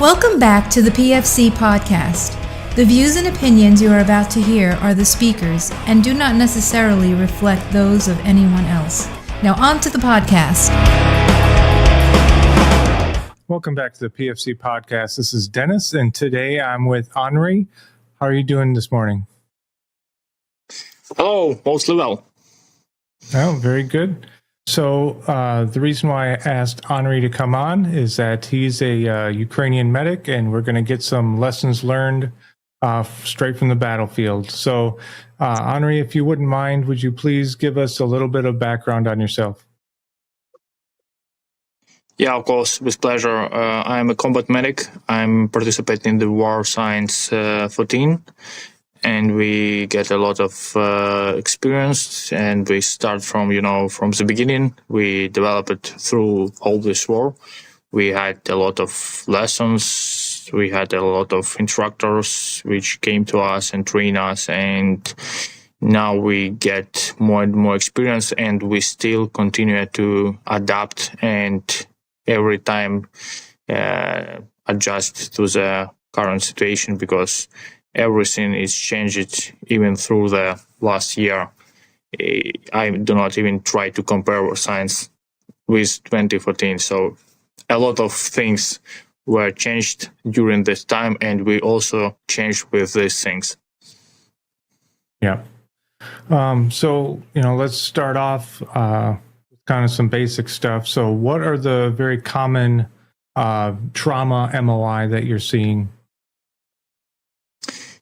Welcome back to the PFC podcast. The views and opinions you are about to hear are the speakers and do not necessarily reflect those of anyone else. Now on to the podcast. Welcome back to the PFC podcast. This is Dennis, and today I'm with Anri. How are you doing this morning? Hello, mostly well. Oh, very good. So the reason why I asked Anri to come on is that he's a Ukrainian medic, and we're going to get some lessons learned straight from the battlefield. So Anri, if you wouldn't mind, would you please give us a little bit of background on yourself? Yeah, of course, with pleasure. I'm a combat medic. I'm participating in the War Science 14. And we get a lot of experience, and we start from the beginning. We develop it through all this war. We had a lot of lessons. We had a lot of instructors which came to us and trained us, and now we get more and more experience, and we still continue to adapt and every time adjust to the current situation, because everything is changed even through the last year. I do not even try to compare science with 2014. So a lot of things were changed during this time, and we also changed with these things. Yeah. So, let's start off with kind of some basic stuff. So what are the very common trauma MOI that you're seeing?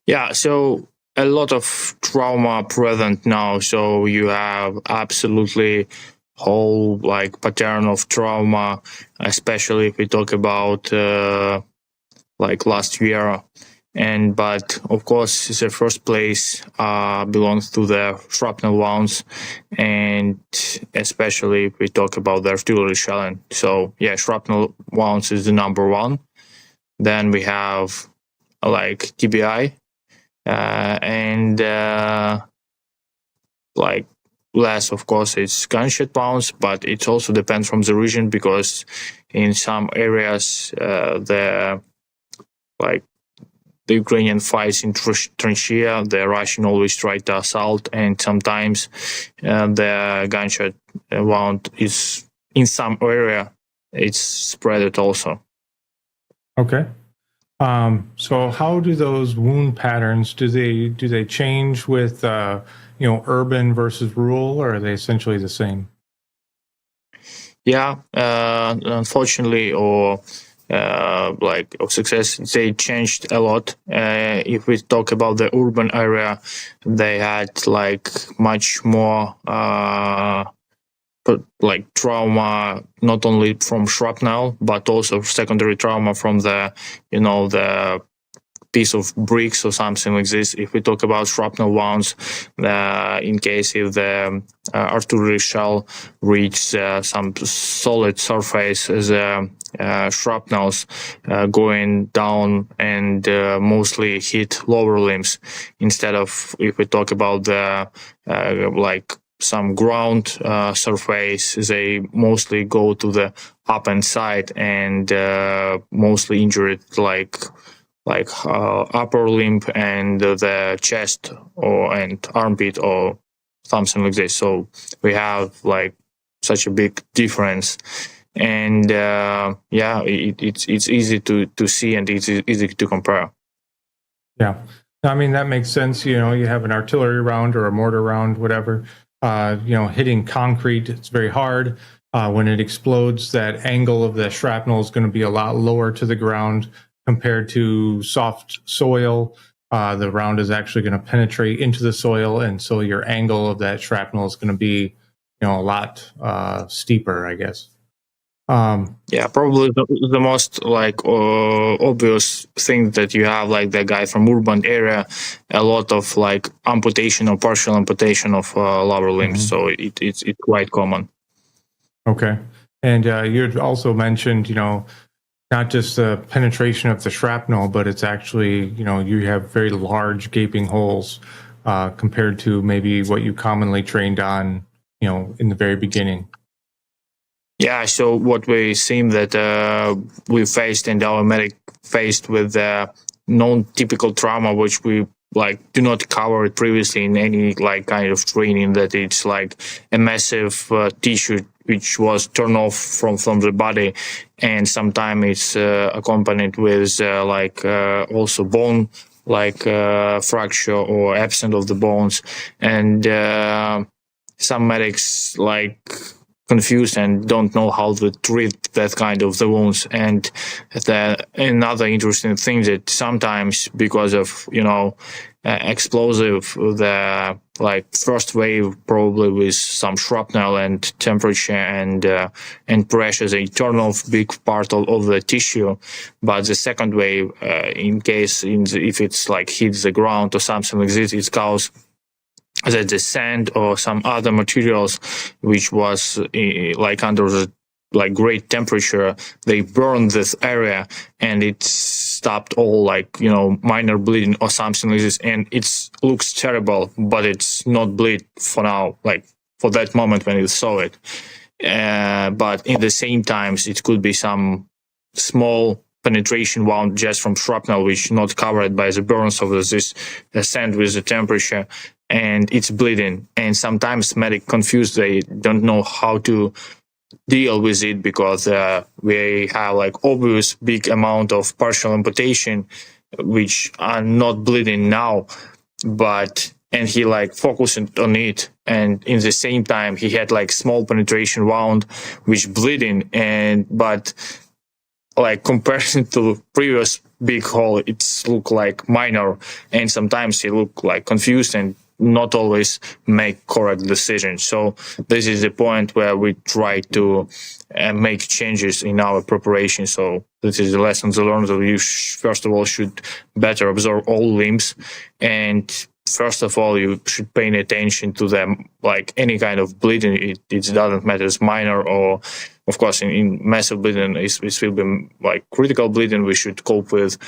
Yeah, so a lot of trauma present now. So you have absolutely whole pattern of trauma, especially if we talk about last year. But of course, the first place belongs to the shrapnel wounds, and especially if we talk about the artillery shelling. So yeah, shrapnel wounds is the number one. Then we have TBI. Less, of course, it's gunshot wounds, but it also depends from the region, because in some areas the Ukrainian fights in tranchea, the Russian always try to assault, and sometimes the gunshot wound is in some area, it's spread also. Okay. So how do those wound patterns, do they change with, urban versus rural, or are they essentially the same? Yeah, unfortunately, or of success, they changed a lot. If we talk about the urban area, they had much more trauma, not only from shrapnel, but also secondary trauma from the piece of bricks or something like this. If we talk about shrapnel wounds, in case if the artillery shell reach some solid surface, the shrapnels going down and mostly hit lower limbs, instead of if we talk about the some ground surface, they mostly go to the up and side and mostly injured upper limb and the chest and armpit or something like this. So we have such a big difference, and it's easy to see, and it's easy to compare. Yeah, I mean, that makes sense. You have an artillery round or a mortar round, whatever. Hitting concrete, it's very hard. When it explodes, that angle of the shrapnel is going to be a lot lower to the ground compared to soft soil. The round is actually going to penetrate into the soil, and so your angle of that shrapnel is going to be, a lot steeper, I guess. Yeah, probably the most obvious thing that you have, the guy from urban area, a lot of amputation or partial amputation of lower limbs. So it's quite common. Okay, and you had also mentioned, not just the penetration of the shrapnel, but it's actually, you have very large gaping holes compared to maybe what you commonly trained on, in the very beginning. Yeah, so what we seem that we faced and our medic faced with non-typical trauma, which we like do not cover it previously in any like kind of training, that it's like a massive tissue which was torn off from the body, and sometimes it's accompanied with also bone fracture or absence of the bones, and some medics like confused and don't know how to treat that kind of the wounds. And another interesting thing that sometimes because of explosive, the like first wave probably with some shrapnel and temperature and pressure, they turn off big part of the tissue, but the second wave, in case if it's like hits the ground or something like this, it causes that the sand or some other materials which was like under the like great temperature, they burned this area and it stopped all minor bleeding or something like this, and it looks terrible, but it's not bleed for now, like for that moment when you saw it. But in the same times it could be some small penetration wound just from shrapnel which not covered by the burns of this sand with the temperature, and it's bleeding. And sometimes medic confused, they don't know how to deal with it because we have like obvious big amount of partial amputation which are not bleeding now, and he like focusing on it, and in the same time he had like small penetration wound which bleeding, but like comparison to previous big hole, it's look like minor, and sometimes he look like confused and not always make correct decisions. So this is the point where we try to make changes in our preparation. So this is the lessons learned, that you first of all should better observe all limbs, and first of all you should pay attention to them, like any kind of bleeding. It doesn't matter, it's minor or of course in massive bleeding it will be like critical bleeding we should cope with.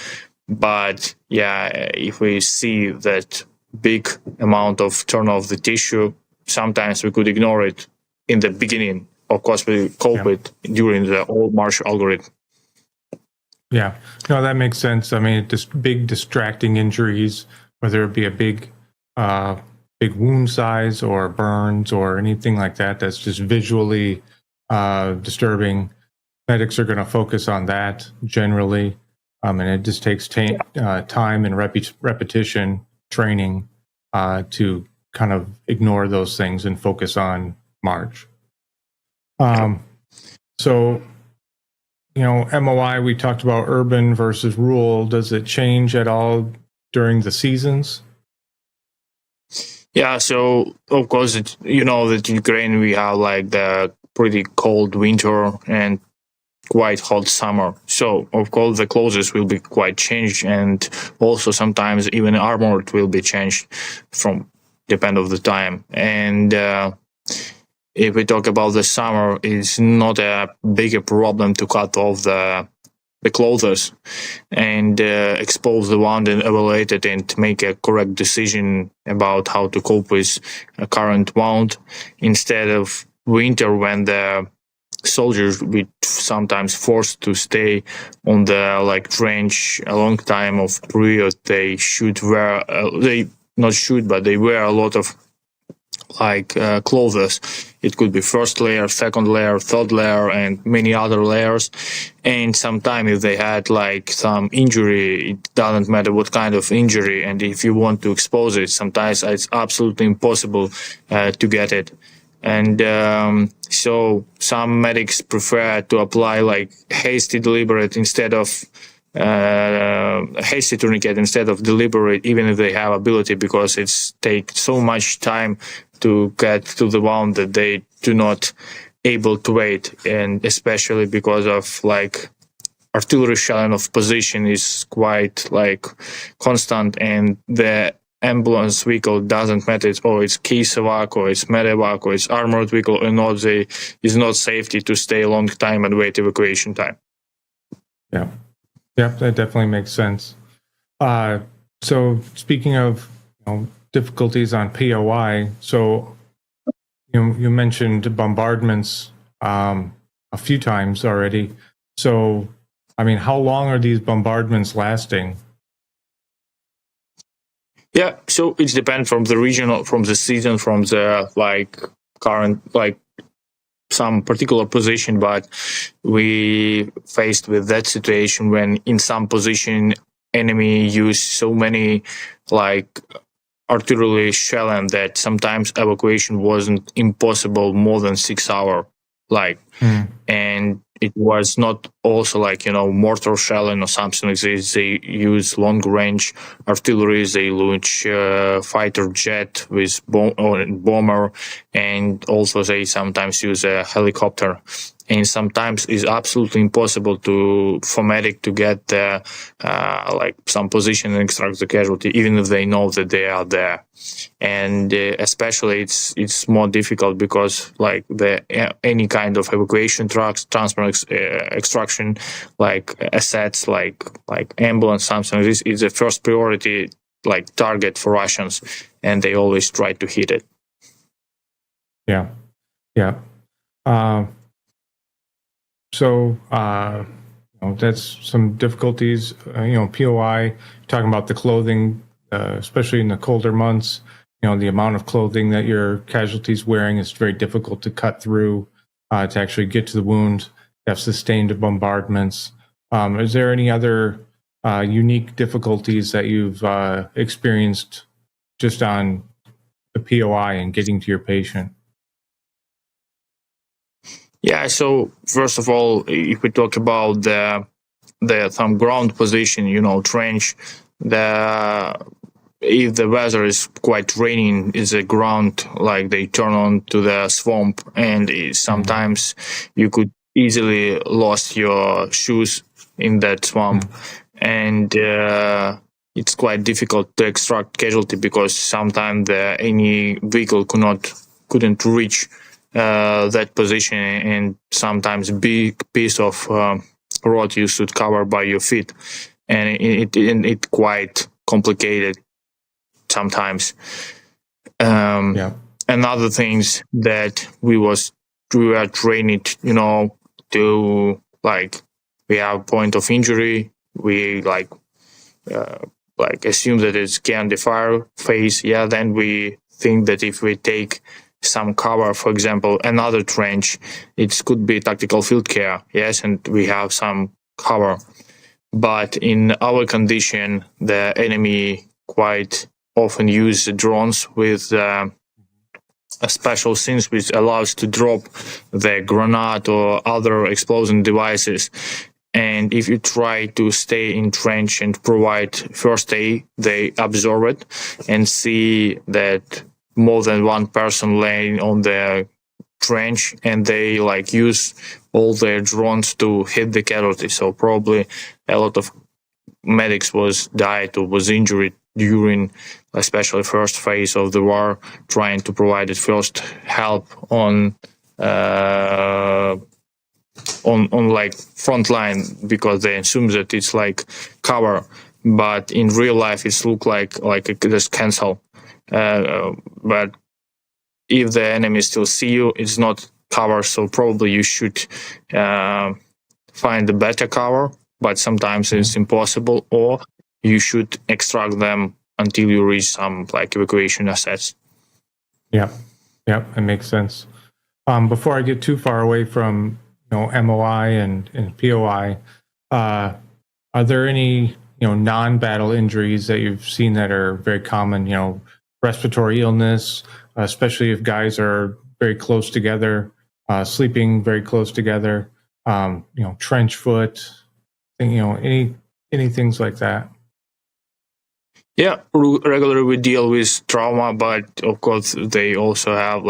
But yeah, if we see that big amount of turn off the tissue, sometimes we could ignore it in the beginning. Of course, we cope it during the whole Marshall algorithm. Yeah, no, that makes sense. I mean, just big distracting injuries, whether it be a big wound size or burns or anything like that, that's just visually disturbing. Medics are going to focus on that generally, and it just takes time and repetition training to kind of ignore those things and focus on March. So, MOI, we talked about urban versus rural. Does it change at all during the seasons? Yeah, so of course, that in Ukraine we have like the pretty cold winter and quite hot summer. So of course the clothes will be quite changed, and also sometimes even armor will be changed from depend of the time. And if we talk about the summer, it's not a bigger problem to cut off the clothes and expose the wound and evaluate it and make a correct decision about how to cope with a current wound, instead of winter when the soldiers be sometimes forced to stay on the trench a long time of period. They should wear they wear a lot of clothes. It could be first layer, second layer, third layer, and many other layers. And sometimes if they had some injury, it doesn't matter what kind of injury, and if you want to expose it, sometimes it's absolutely impossible to get it. And so some medics prefer to apply hasty deliberate instead of hasty tourniquet instead of deliberate, even if they have ability, because it's take so much time to get to the wound that they do not able to wait. And especially because of artillery shelling of position is quite constant, and the ambulance vehicle doesn't matter. It's case evac or it's medevac or it's armored vehicle or not. It's not safety to stay a long time and wait evacuation time. Yeah, that definitely makes sense. So speaking of difficulties on POI, so you mentioned bombardments. a few times already. So, I mean, how long are these bombardments lasting? Yeah, so it depends from the region, from the season, from the current some particular position, but we faced with that situation when in some position enemy used so many artillery shelling that sometimes evacuation wasn't impossible more than 6 hours. And it was not also mortar shelling or something like this. They use long range artillery. They launch fighter jet with bomber, and also they sometimes use a helicopter. And sometimes it's absolutely impossible for medic to get some position and extract the casualty, even if they know that they are there. And especially it's more difficult because any kind of evacuation trucks, transport extraction, assets like ambulance, something like this is the first priority target for Russians, and they always try to hit it. Yeah. So that's some difficulties. POI, talking about the clothing, especially in the colder months. The amount of clothing that your casualties wearing is very difficult to cut through to actually get to the wound. You have sustained bombardments. Is there any other unique difficulties that you've experienced just on the POI and getting to your patient? Yeah, so first of all, if we talk about the some ground position, trench, if the weather is quite raining, is the ground they turn on to the swamp, and sometimes you could easily lost your shoes in that swamp, and it's quite difficult to extract casualty because sometimes any vehicle couldn't reach that position, and sometimes big piece of road you should cover by your feet, and it quite complicated sometimes. Another things that we were trained, to we have point of injury, we assume that it's can the fire phase. Then we think that if we take some cover, for example, another trench, it could be tactical field care, yes, and we have some cover. But in our condition, the enemy quite often use drones with a special things which allows to drop the grenade or other explosive devices. And if you try to stay in trench and provide first aid, they absorb it and see that more than one person laying on the trench, and they use all their drones to hit the casualty. So probably a lot of medics was died or was injured during especially first phase of the war, trying to provide the first help on front line, because they assume that it's cover, but in real life it's look like it just cancel. But if the enemy still see you, it's not cover, so probably you should find a better cover, but sometimes it's impossible, or you should extract them until you reach some evacuation assets. Yeah, it makes sense. Before I get too far away from MOI and POI, are there any non-battle injuries that you've seen that are very common? Respiratory illness, especially if guys are very close together, sleeping very close together, trench foot, any things like that. Yeah, regularly we deal with trauma, but of course they also have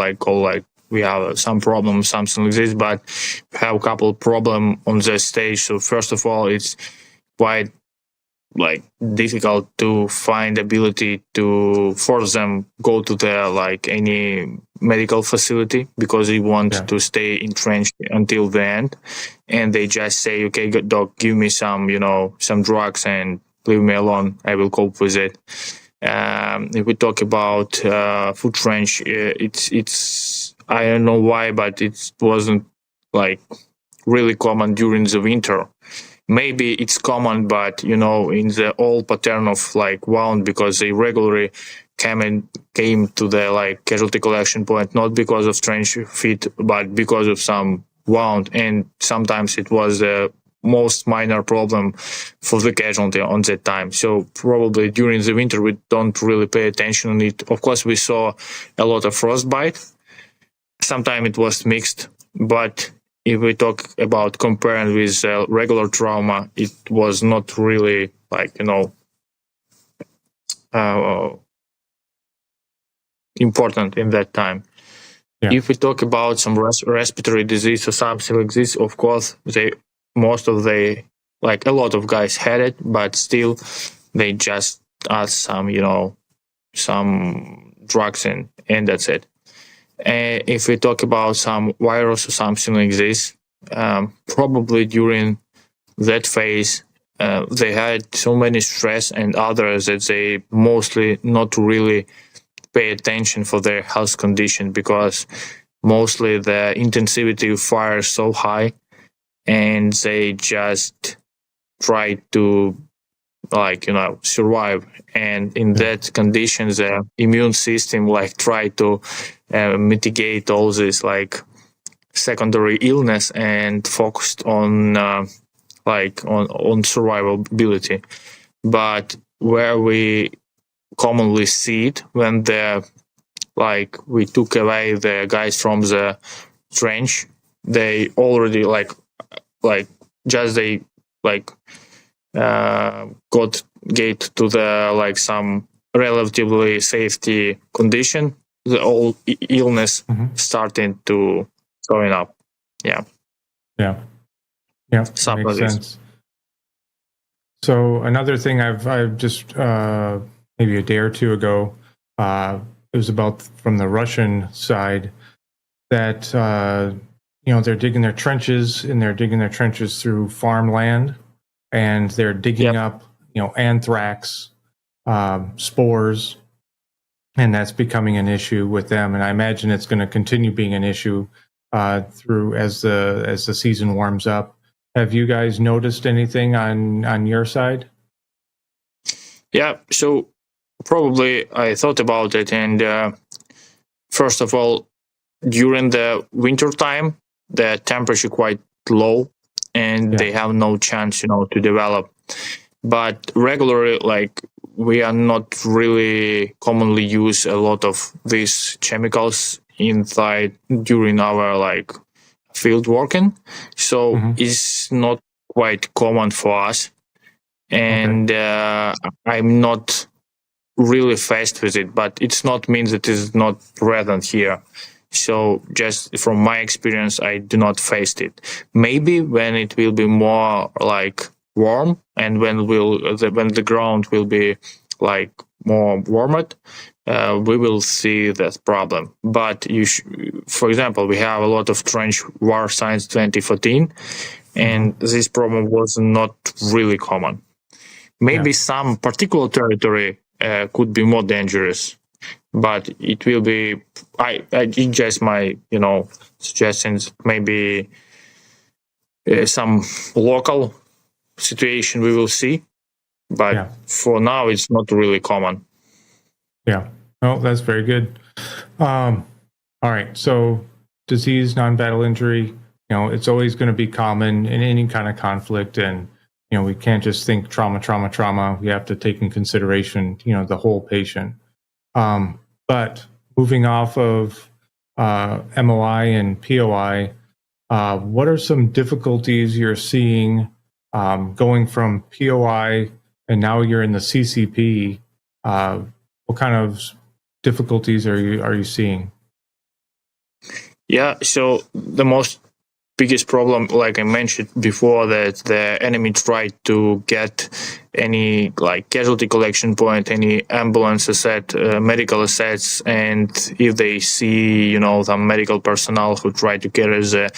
we have some problems, something like this, but we have a couple of problems on this stage. So first of all, it's quite difficult to find ability to force them go to the any medical facility, because they want to stay entrenched until the end, and they just say, okay, doc, give me some some drugs and leave me alone, I will cope with it. If we talk about foot trench, it's I don't know why, but it wasn't really common during the winter. Maybe it's common, but in the old pattern of like wound, because they regularly came to the like casualty collection point, not because of trench feet, but because of some wound, and sometimes it was the most minor problem for the casualty on that time. So probably during the winter we don't really pay attention on it. Of course, we saw a lot of frostbite. Sometimes it was mixed, but if we talk about comparing with regular trauma, it was not really like, important in that time. Yeah. If we talk about some respiratory disease or something like this, of course, a lot of guys had it, but still they just add some drugs in, and that's it. If we talk about some virus or something like this, probably during that phase, they had so many stress and others that they mostly not really pay attention for their health condition, because mostly the intensity of fire is so high, and they just try to survive. And in that condition, the immune system try to mitigate all this secondary illness and focused on survivability. But where we commonly see it, when we took away the guys from the trench, they already got get to the some relatively safety condition, the old illness starting to showing up. Yeah, makes sense. So another thing I've just maybe a day or two ago, it was about from the Russian side that they're digging their trenches, and they're digging their trenches through farmland, and they're digging up anthrax spores, and that's becoming an issue with them. And I imagine it's going to continue being an issue through as the season warms up. Have you guys noticed anything on your side? Yeah, so probably I thought about it, and first of all, during the winter time, the temperature quite low, and they have no chance, to develop. But regularly, we are not really commonly use a lot of these chemicals inside during our field working, so it's not quite common for us, and I'm not really faced with it, but it's not means that it's not present here. So just from my experience, I do not face it. Maybe when it will be more warm, and when the ground will be more warmed, we will see that problem. But for example, we have a lot of trench war since 2014, and this problem was not really common. Maybe some particular territory could be more dangerous, but it will be. I just my suggestions. Maybe some local situation we will see, but for now it's not really common. Yeah. Oh, that's very good. All right. So disease, non-battle injury, it's always going to be common in any kind of conflict, and we can't just think trauma. We have to take in consideration, the whole patient. But moving off of MOI and POI, what are some difficulties you're seeing going from POI and now you're in the CCP? What kind of difficulties are you seeing? Yeah, so the biggest problem, like I mentioned before, that the enemy tried to get any casualty collection point, any ambulance asset, medical assets, and if they see some medical personnel who try to carry the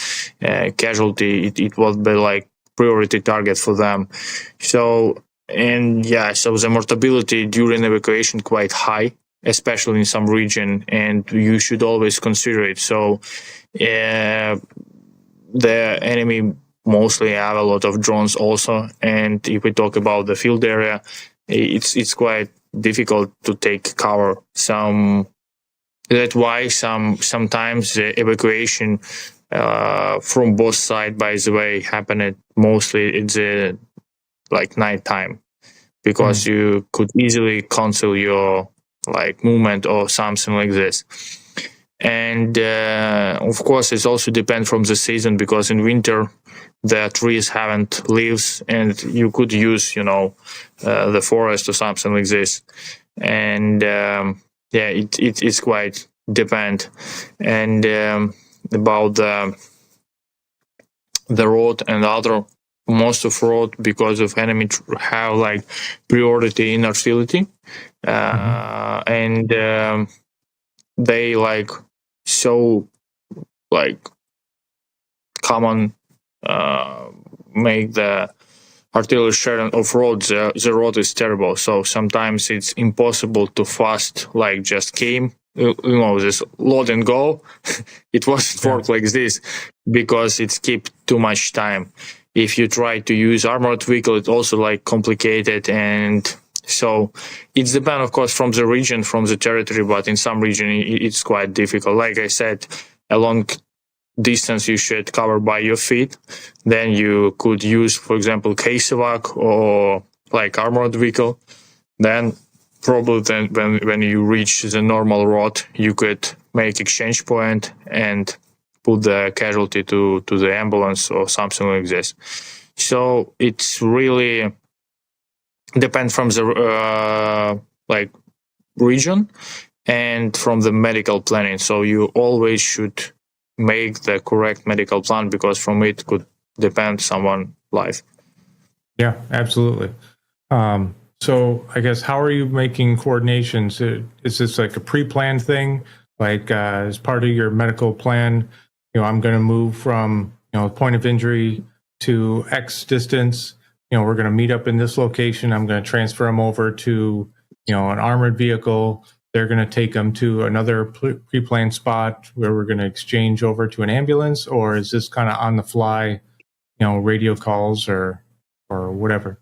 casualty, it would be priority target for them. So the mortality during evacuation quite high, especially in some region, and you should always consider it. So the enemy mostly have a lot of drones also. And if we talk about the field area, it's quite difficult to take cover. That's why sometimes the evacuation from both sides, by the way, happened mostly it's like nighttime, because you could easily cancel your like movement or something like this. And of course, it also depends from the season, because in winter the trees haven't leaves, and you could use the forest or something like this. And it's quite depend. And about the road and other, most of road, because of enemy have like priority in artillery, and they like so like common make the artillery sharing of roads. The road is terrible, so sometimes it's impossible to fast like just came this load and go. It wasn't work like this, because it keep too much time. If you try to use armored vehicle, it's also like complicated. And so it's depend, of course, from the region, from the territory, but in some region it's quite difficult. Like I said, a long distance you should cover by your feet. Then you could use, for example, case evac or like armored vehicle. Then probably when you reach the normal road, you could make exchange point and put the casualty to the ambulance or something like this. So it's really depends from the like region and from the medical planning. So you always should make the correct medical plan, because from it could depend someone's life. Yeah, absolutely. So I guess, how are you making coordinations? Is this like a pre-planned thing? Like as part of your medical plan, I'm going to move from, point of injury to X distance. We're going to meet up in this location. I'm going to transfer them over to, an armored vehicle. They're going to take them to another pre-planned spot where we're going to exchange over to an ambulance. Or is this kind of on the fly, radio calls or whatever?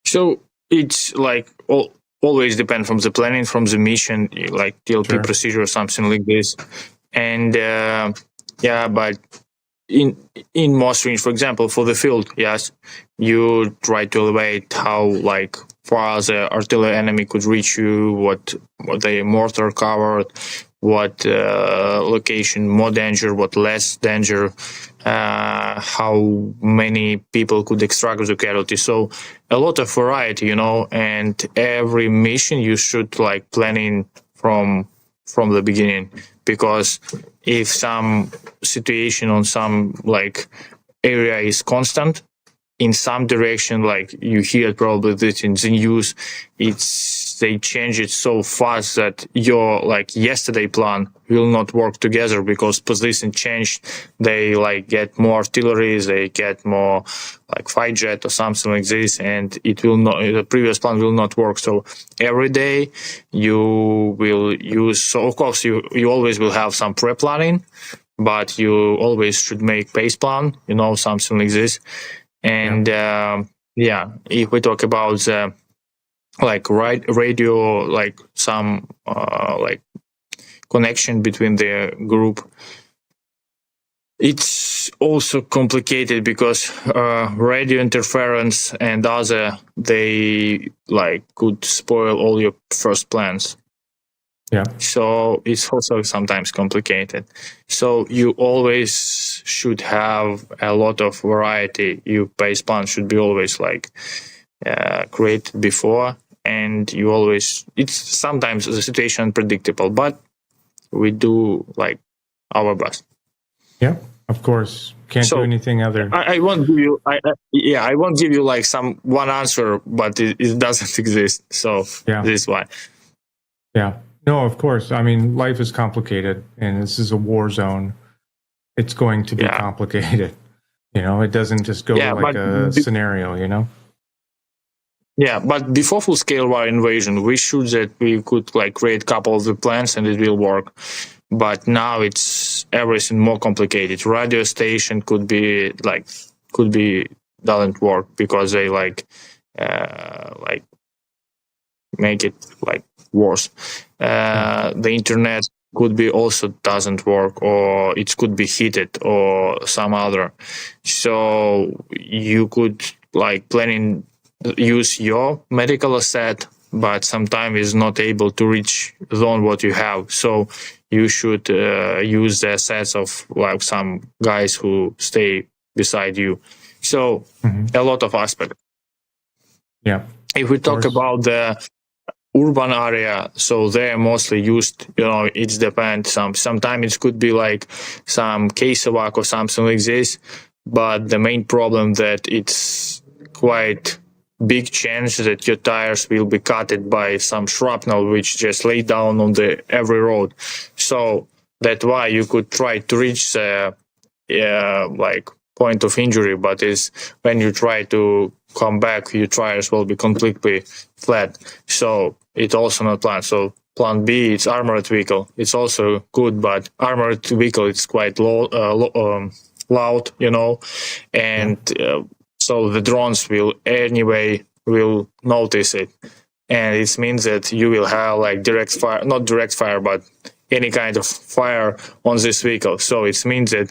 So it's like always depend from the planning, from the mission, like TLP procedure or something like this. And but in most range, for example, for the field, yes, you try to elevate how like far the artillery enemy could reach you, what the mortar covered, what location more danger, what less danger, how many people could extract the casualty. So a lot of variety, and every mission you should like planning from the beginning, because if some situation on some like area is constant in some direction, like you hear probably this in the news, they change it so fast that your like yesterday plan will not work together, because position changed. They like get more artillery, they get more like fight jet or something like this, and it will not, the previous plan will not work. So every day you will use, so of course you always will have some pre-planning, but you always should make base plan, something like this. And if we talk about like radio, like some like connection between the group, it's also complicated, because radio interference and other, they like could spoil all your first plans. Yeah. So it's also sometimes complicated. So you always should have a lot of variety. Your base plan should be always like created before, and you always, it's sometimes the situation unpredictable, but we do like our best. Yeah, of course. Can't do anything other. I won't give you. I won't give you like one answer, but it doesn't exist. So this is why. Yeah. No, of course. I mean, life is complicated, and this is a war zone. It's going to be complicated. It doesn't just go like a scenario, Yeah, but before full-scale war invasion, we could like create a couple of the plans and it will work. but now it's everything more complicated. Radio station could be doesn't work because they make it worse. The internet could be also doesn't work, or it could be heated or some other. So you could planning use your medical asset, but sometimes is not able to reach zone what you have. So you should use the assets of some guys who stay beside you. So a lot of aspects. Yeah. If we talk about the urban area, so they're mostly used, it depends. Sometimes it could be some case evac or something like this, but the main problem that it's quite big chance that your tires will be cutted by some shrapnel which just lay down on the every road. So that's why you could try to reach the point of injury, but is when you try to come back, your tires will be completely flat. So it's also not planned. So plan B, it's armored vehicle. It's also good, but armored vehicle it's quite loud, and so the drones will notice it, and it means that you will have direct fire, not direct fire, but any kind of fire on this vehicle. So it means that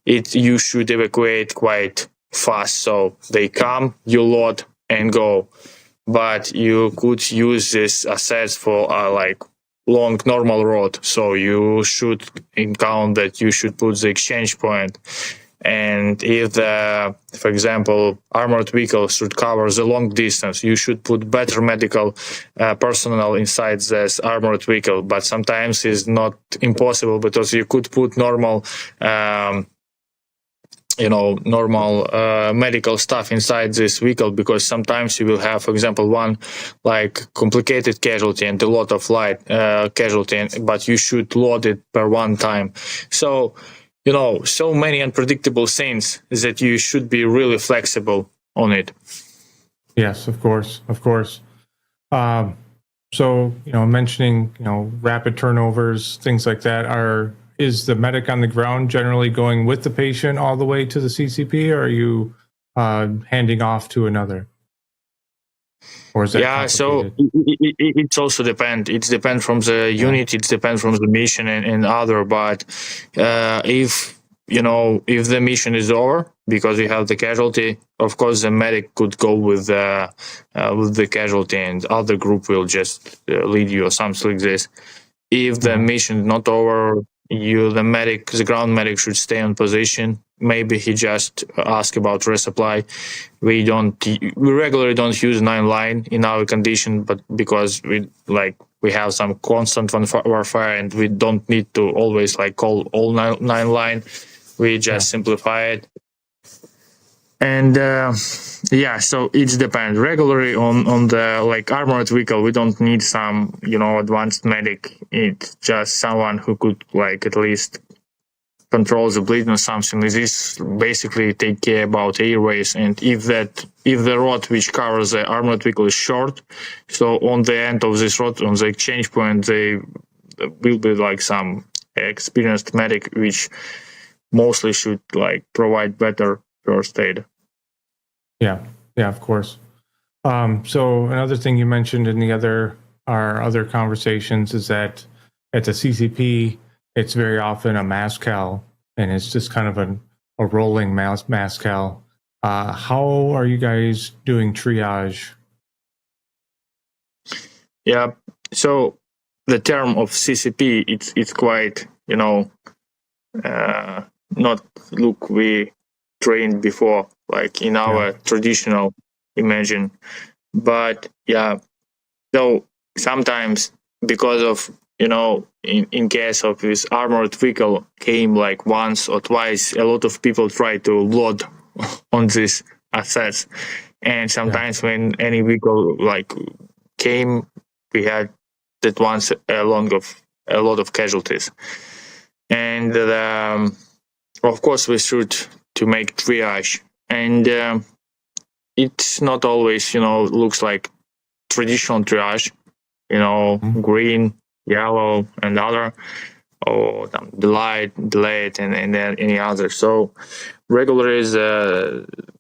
you should evacuate quite fast. So they come, you load and go. But you could use this assets for long normal road. So you should count that you should put the exchange point. And if for example, armored vehicle should cover the long distance, you should put better medical personnel inside this armored vehicle. But sometimes it's not impossible because you could put normal medical stuff inside this vehicle, because sometimes you will have, for example, one complicated casualty and a lot of light casualty, but you should load it per one time. So, so many unpredictable things that you should be really flexible on it. Yes, of course. So, mentioning, rapid turnovers, things like that, is the medic on the ground generally going with the patient all the way to the CCP, or are you handing off to another? Or is that so it also depends. It depends from the unit, it depends from the mission and other. But if the mission is over because you have the casualty, of course the medic could go with the casualty, and other group will just lead you or something like this. If the mission is not over, the ground medic should stay on position. Maybe he just ask about resupply. We regularly don't use 9 line in our condition, but because we have some constant warfare and we don't need to always call all 9 line. We just simplify it. And so it depends. Regularly on the armored vehicle, we don't need some advanced medic. It's just someone who could at least control the bleeding or something like this. Basically, take care about airways. And if the road which covers the armored vehicle is short, so on the end of this road, on the exchange point, they will be some experienced medic which mostly should provide better first aid. Yeah, of course. So another thing you mentioned in our other conversations is that at the CCP, it's very often a MASCAL, and it's just kind of a rolling MASCAL. How are you guys doing triage? Yeah, so the term of CCP, it's quite, not look we trained before, in our traditional imagine. But so sometimes because of, in case of this armored vehicle came once or twice, a lot of people try to load on these assets. And sometimes when any vehicle came, we had that once a lot of casualties. And of course we should to make triage, and it's not always looks like traditional triage, green, yellow and other, or delayed, and then any other. So regular is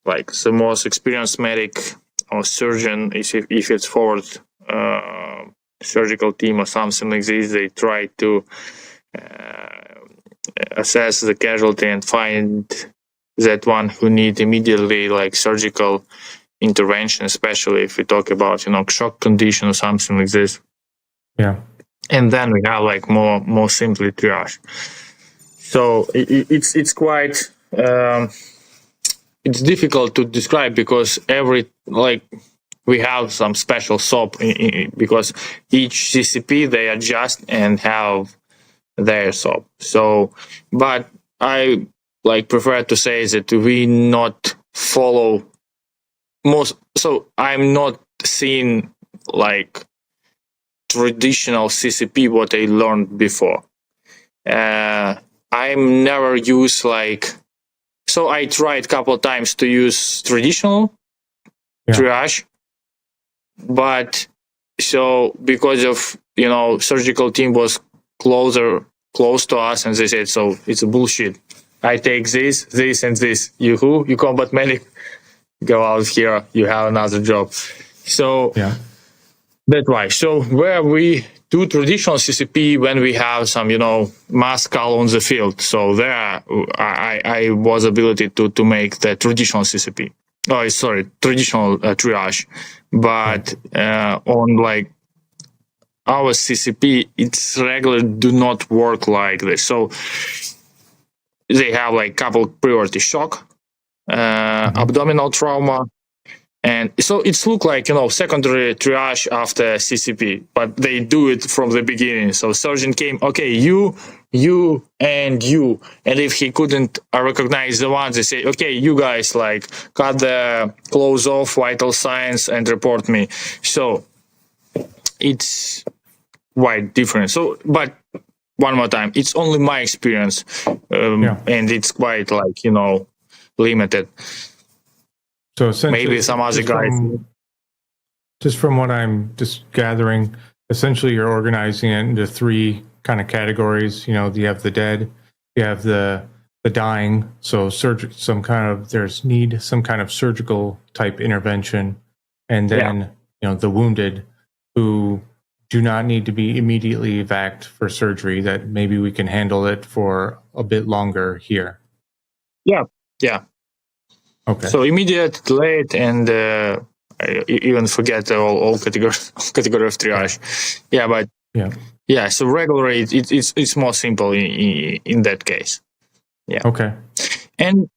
like the most experienced medic or surgeon. If it's forward surgical team or something like this, they try to assess the casualty and find that one who need immediately like surgical intervention, especially if we talk about shock condition or something like this. Yeah. And then we have like more simply triage. So it's quite it's difficult to describe because we have some special SOP because each CCP they adjust and have their SOP. So, but I prefer to say that we not follow most. So I'm not seeing like traditional CCP what I learned before. I'm never used so I tried a couple of times to use traditional triage, but so because of surgical team was close to us and they said so it's a bullshit. I take this and this. You combat medic, go out here, you have another job. So that's why. So where we do traditional CCP when we have some, mass call on the field. So there I was ability to make the traditional CCP. Oh, sorry, traditional triage. But on our CCP, it's regular do not work like this. So they have couple priority shock, abdominal trauma, and so it's look like secondary triage after CCP, but they do it from the beginning. So surgeon came, okay, you, and you, and if he couldn't recognize the ones, they say, okay, you guys cut the clothes off, vital signs, and report me. So it's quite different. So, but one more time, it's only my experience, and it's quite limited. So essentially, maybe some other guys. Just from what I'm just gathering, essentially you're organizing it into three kind of categories. You have the dead, you have the dying. So there's need some kind of surgical type intervention, and then the wounded who do not need to be immediately evac for surgery. That maybe we can handle it for a bit longer here. Yeah. Okay. So immediate, late, and I even forget all category of triage. So regular it's more simple in that case. Yeah. Okay. And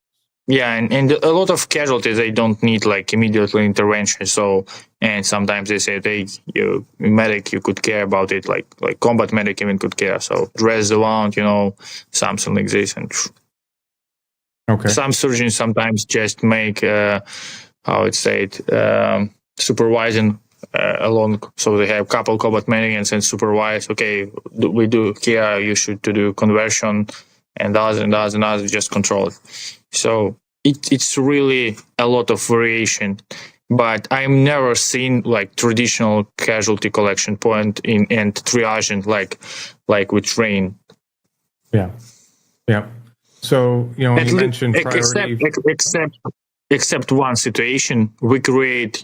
a lot of casualties they don't need immediate intervention. So and sometimes they say you medic you could care about it like combat medic even could care. So dress the wound, something like this and. Okay. Some surgeons sometimes just make supervising along. So they have couple combat medics and supervise. Okay, we do here. You should to do conversion and others just control it. So it's really a lot of variation. But I've never seen traditional casualty collection point and triaging like we train. Yeah. So, you mentioned priority. Except one situation, we create,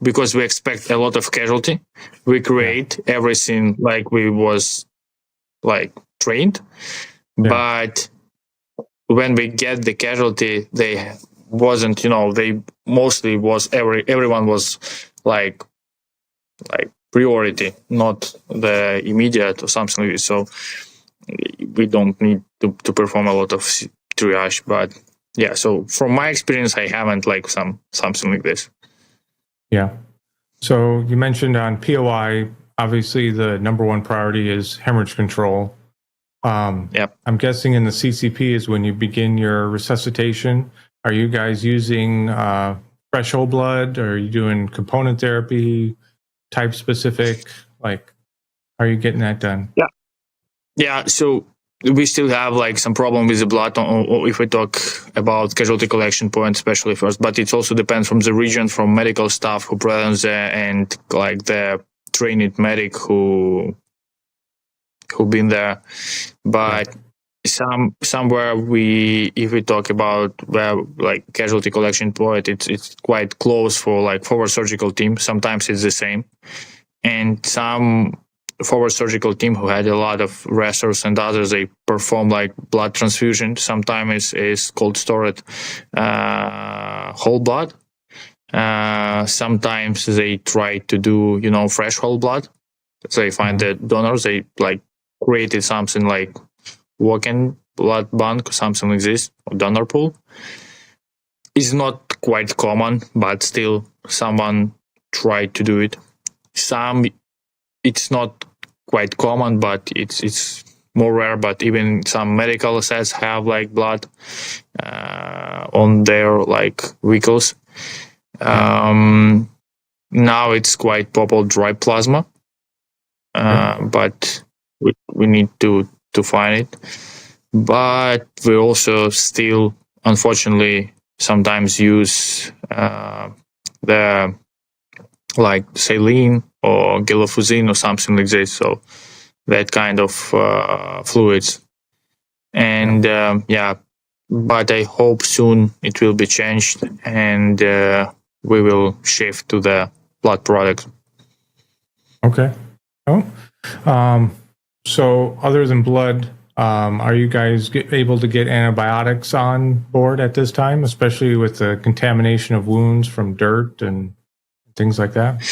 because we expect a lot of casualty, we create everything like we was trained. Yeah. But when we get the casualty, they wasn't, they mostly was everyone was like priority, not the immediate or something like this. So we don't need to perform a lot of triage, but so from my experience, I haven't something like this. Yeah. So you mentioned on POI, obviously the number one priority is hemorrhage control. I'm guessing in the CCP is when you begin your resuscitation. Are you guys using fresh whole blood? Or are you doing component therapy, type specific? How are you getting that done? Yeah, so we still have some problem with the blood or if we talk about casualty collection point, especially first, but it also depends from the region, from medical staff who present there and the trained medic who who've been there, but somewhere if we talk about where like casualty collection point, it's quite close for like forward surgical team. Sometimes it's the same, and some forward surgical team who had a lot of wrestlers and others, they perform like blood transfusion. Sometimes is cold stored whole blood. Sometimes they try to do fresh whole blood. So they find the donors, they like created something like walk-in blood bank, something like this, or donor pool. It's not quite common, but still someone tried to do it. It's not quite common, but it's more rare. But even some medical assets have like blood on their like vehicles. Now it's quite popular dry plasma, but we need to find it. But we also still, unfortunately, sometimes use the like saline or gelofusine or something like this. So that kind of fluids. And but I hope soon it will be changed and we will shift to the blood product. Okay. So other than blood, are you guys able to get antibiotics on board at this time, especially with the contamination of wounds from dirt and things like that?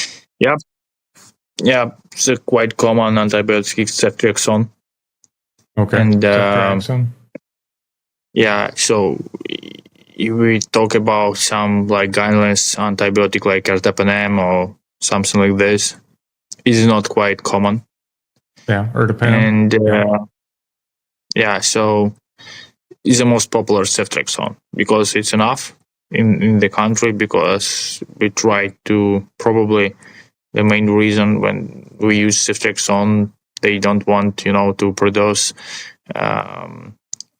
Yeah, it's a quite common antibiotic, ceftriaxone. Okay. And ceftriaxone. Yeah, so if we talk about some like guidelines antibiotic like ertapenem or something like this, is not quite common. Yeah, ertapenem. And so it's the most popular ceftriaxone because it's enough in the country, because we try to, probably the main reason when we use ceftriaxone, they don't want to produce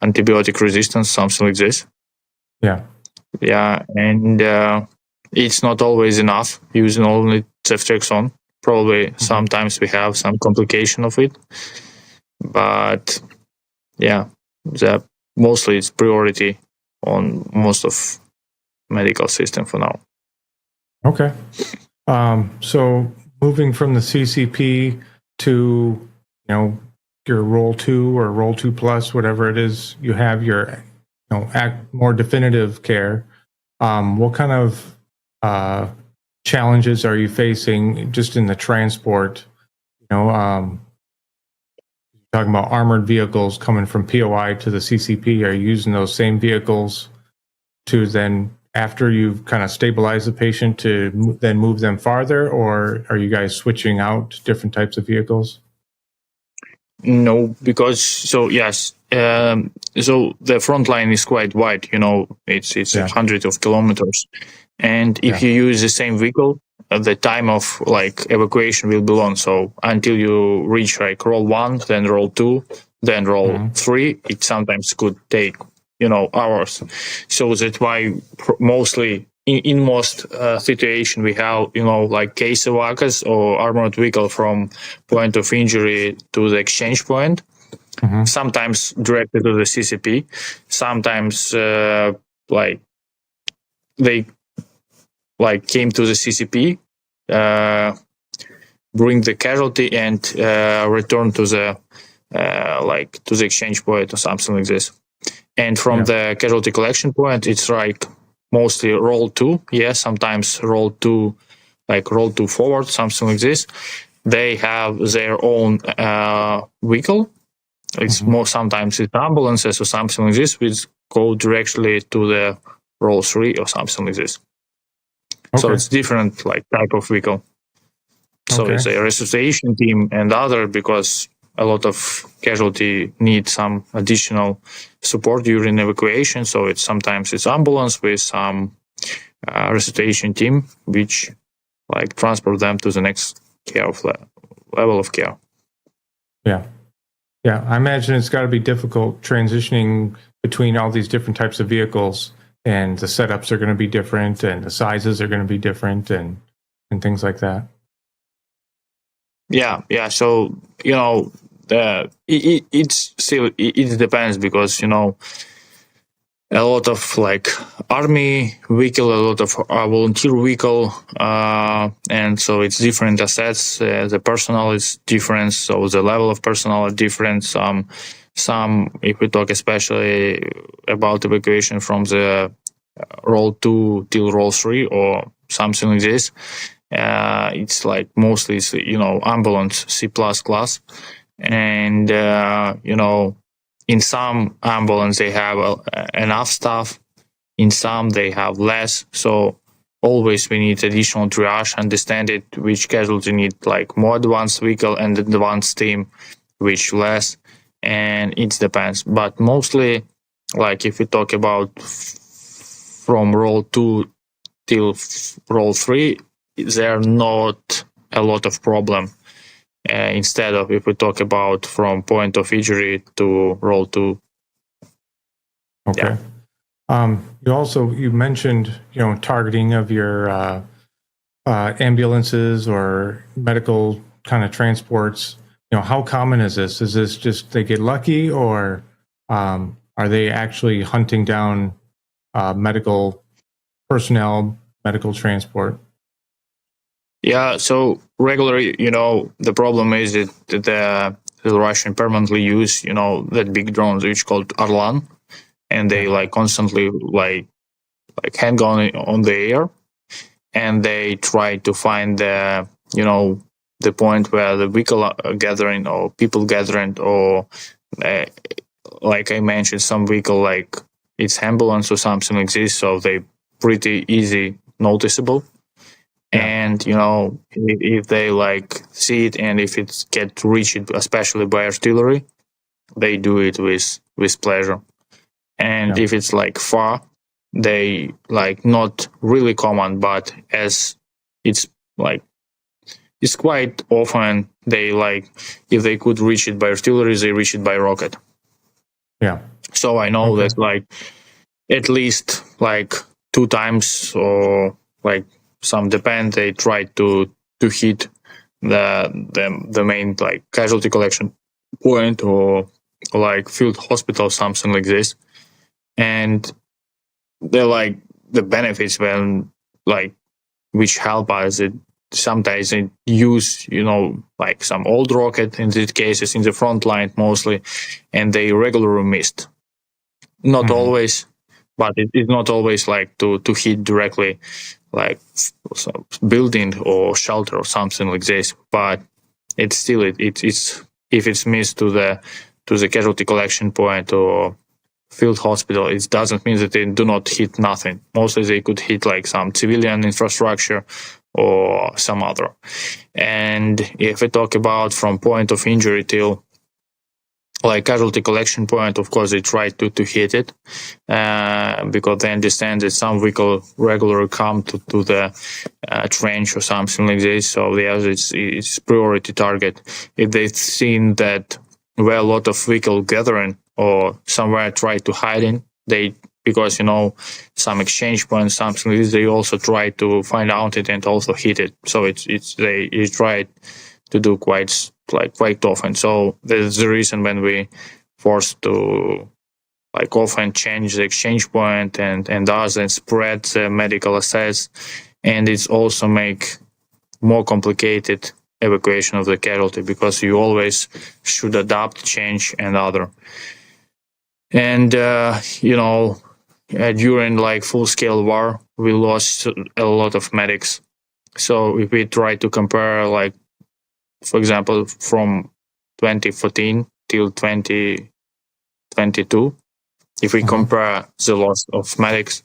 antibiotic resistance, something like this. And it's not always enough using only ceftriaxone. Probably sometimes we have some complication of it, but mostly it's priority on most of medical system for now. Okay. So moving from the CCP to your role 2 or role 2 plus, whatever it is, you have your more definitive care. What kind of challenges are you facing just in the transport? Talking about armored vehicles coming from POI to the CCP, are you using those same vehicles to then, after you've kind of stabilized the patient, to then move them farther, or are you guys switching out different types of vehicles? No, because so the front line is quite wide. It's hundreds of kilometers, and if you use the same vehicle, the time of like evacuation will be long. So until you reach like roll 1, then roll 2, then roll 3, it sometimes could take hours. So that's why mostly in most situation we have like case evacuators or armored vehicle from point of injury to the exchange point. Sometimes directly to the CCP. Sometimes like they like came to the CCP, bring the casualty and return to the to the exchange point or something like this. And from the casualty collection point, it's like mostly roll 2. Sometimes roll 2, like roll 2 forward, something like this. They have their own vehicle. It's sometimes it's ambulances or something like this, which go directly to the roll 3 or something like this. So it's different like type of vehicle. So it's a resuscitation team and other, because a lot of casualty need some additional support during evacuation. So sometimes it's ambulance with some resuscitation team, which like transport them to the next level of care. Yeah. I imagine it's got to be difficult transitioning between all these different types of vehicles, and the setups are going to be different, and the sizes are going to be different, and things like that. So it's still it depends, because a lot of like army vehicle, a lot of volunteer vehicle, and so it's different assets. The personnel is different, so the level of personnel is different. Some, if we talk especially about evacuation from the role 2 till role 3 or something like this, it's like mostly ambulance C++, and in some ambulance they have enough staff, in some they have less, so always we need additional triage, understand it, which casualty need like more advanced vehicle and advanced team, which less, and it depends. But mostly, like if we talk about from role 2 till role 3, there are not a lot of problem. Instead of if we talk about from point of injury to role 2. Okay. Yeah. You mentioned targeting of your ambulances or medical kind of transports. How common is this? Is this just they get lucky, or are they actually hunting down medical personnel, medical transport? Yeah, so regularly, the problem is that the Russian permanently use, that big drones which called Orlan, and they like constantly like hang on the air, and they try to find the point where the vehicle are gathering or people gathering, or like I mentioned, some vehicle like it's ambulance or something like this, so they pretty easy noticeable. Yeah. And if they like see it, and if it get reached, especially by artillery, they do it with pleasure. And if it's like far, they like not really common, but as it's like it's quite often they like if they could reach it by artillery, they reach it by rocket. Yeah. So I know that like at least like 2 times, or like some depend, they try to hit the main like casualty collection point or like field hospital, something like this. And they're like the benefits when like which help us, it sometimes they use like some old rocket in these cases in the front line mostly, and they regularly missed. Not always, but it is not always like to hit directly like building or shelter or something like this, but it's still it's if it's missed to the casualty collection point or field hospital, it doesn't mean that they do not hit nothing. Mostly they could hit like some civilian infrastructure or some other. And if we talk about from point of injury till like casualty collection point, of course they try to hit it because they understand that some vehicle regularly come to the trench or something like this, so it's priority target. If they've seen that where a lot of vehicle gathering or somewhere try to hide in, they because some exchange points, something like this, they also try to find out it and also hit it. So they try to do quite often. So that's the reason when we forced to like often change the exchange point and others and spread the medical assets, and it's also make more complicated evacuation of the casualty because you always should adapt, change, and other. And during like full-scale war, we lost a lot of medics. So if we try to compare, like for example, from 2014 till 2022, if we compare the loss of medics,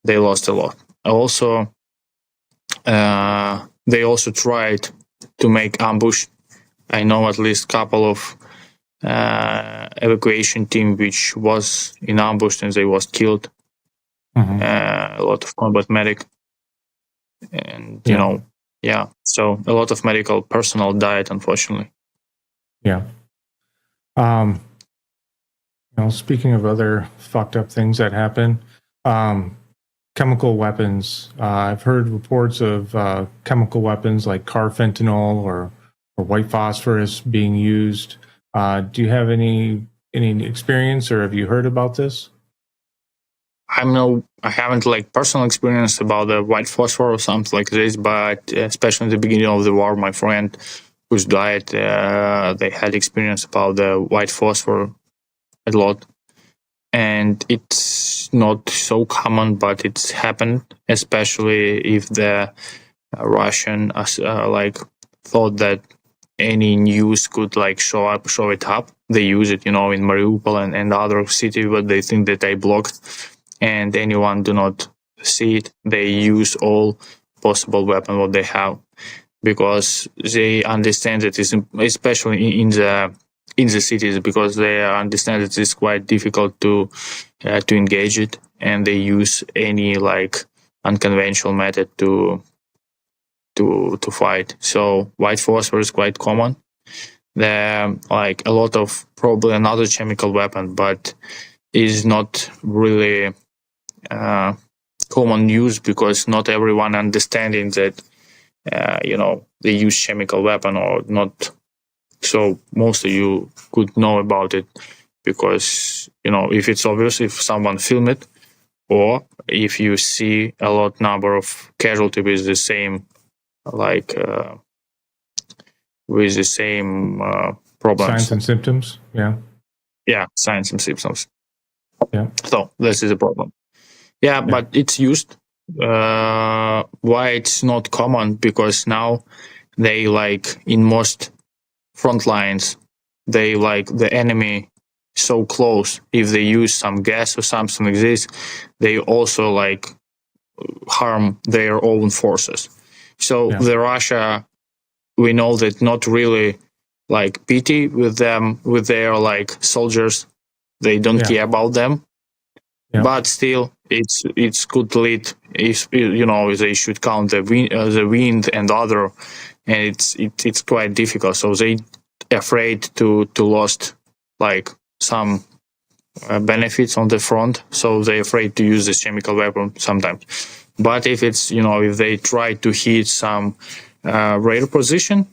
they lost a lot. Also, they also tried to make ambush. I know at least couple of evacuation team which was in ambush and they was killed. A lot of combat medic, and so a lot of medical personnel died, unfortunately. Yeah. Speaking of other fucked up things that happen, chemical weapons. I've heard reports of chemical weapons like carfentanil or white phosphorus being used. Do you have any experience, or have you heard about this? I haven't like personal experience about the white phosphor or something like this, but especially in the beginning of the war, my friend who's died, they had experience about the white phosphor a lot, and it's not so common, but it's happened, especially if the Russian like thought that any news could like show it up. They use it, in Mariupol and other cities, but they think that they blocked, and anyone do not see it. They use all possible weapon what they have, because they understand that it's, especially in the cities, because they understand that it's quite difficult to engage it, and they use any like unconventional method to fight. So white phosphor is quite common. There like a lot of probably another chemical weapon, but is not really common use, because not everyone understanding that they use chemical weapon or not. So most of you could know about it, because if it's obvious, if someone film it, or if you see a lot number of casualty with the same problems, Signs and symptoms. yeah, signs and symptoms. Yeah. So this is a problem. Yeah, but it's used. Why it's not common? Because now they like in most front lines, they like the enemy so close. If they use some gas or something like this, they also like harm their own forces. So the Russia, we know that not really like pity with them, with their like soldiers. They don't care about them. But still, it's could lead if they should count the wind and other, and it's quite difficult. So they afraid to lost like some benefits on the front. So they afraid to use this chemical weapon sometimes. But if it's if they try to hit some rare position,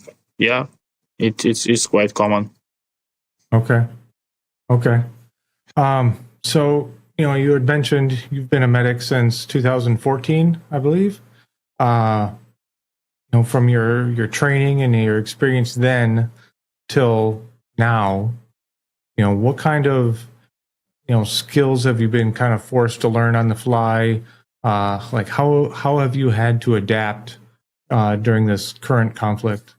it's quite common. Okay. So you had mentioned you've been a medic since 2014, I believe. From your training and your experience then till now, what kind of skills have you been kind of forced to learn on the fly? Like how have you had to adapt during this current conflict?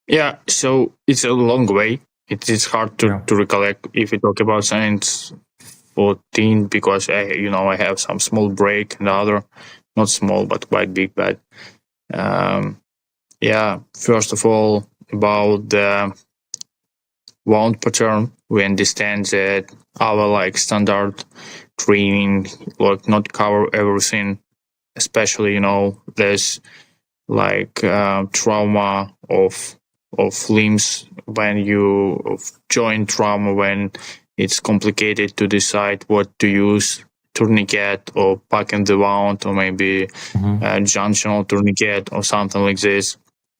Yeah, so it's a long way. It is hard to recollect if we talk about science 14, because I have some small break and other, not small but quite big. But first of all, about the wound pattern, we understand that our like standard training like not cover everything, especially there's like trauma of limbs, when of joint trauma, when it's complicated to decide what to use, tourniquet or packing the wound, or maybe a junctional tourniquet or something like this.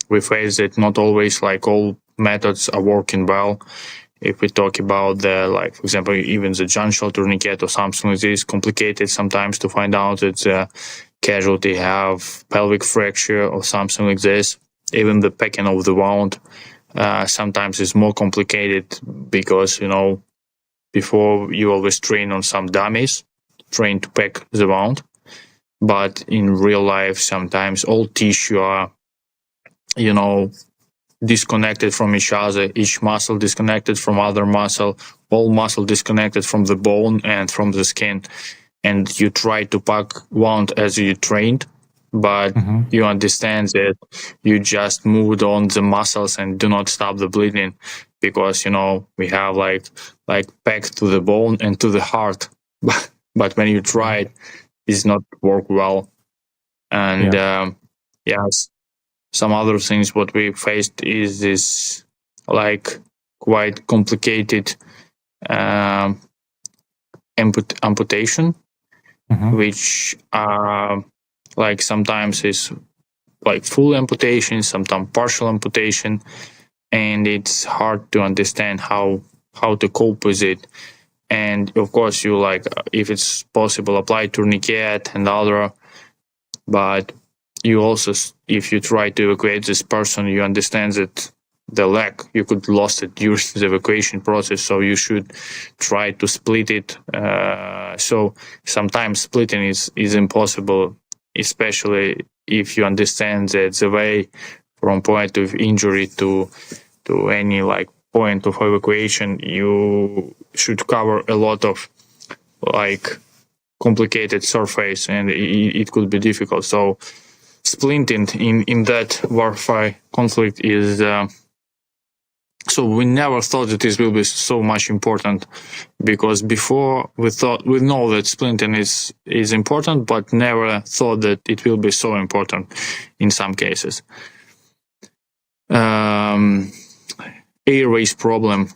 We face that not always like all methods are working well. If we talk about the like, for example, even the junctional tourniquet or something like this, complicated sometimes to find out that the casualty have pelvic fracture or something like this. Even the packing of the wound sometimes is more complicated, because before you always train on some dummies, train to pack the wound, but in real life sometimes all tissue are disconnected from each other, each muscle disconnected from other muscle, all muscle disconnected from the bone and from the skin, and you try to pack wound as you trained, but you understand that you just moved on the muscles and do not stop the bleeding, because we have like packed to the bone and to the heart, but when you try it, it's not work well. And some other things what we faced is this like quite complicated amputation, which like sometimes is like full amputation, sometimes partial amputation. and it's hard to understand how to cope with it. And of course, you like, if it's possible, apply tourniquet and other, but you also, if you try to evacuate this person, you understand that the leg, you could lost it during the evacuation process, so you should try to split it. So sometimes splitting is impossible, especially if you understand that the way from point of injury to any like point of evacuation, you should cover a lot of like complicated surface, and it could be difficult. So splinting in that warfare conflict is so we never thought that this will be so much important, because before we know that splinting is important, but never thought that it will be so important in some cases. Airways problem.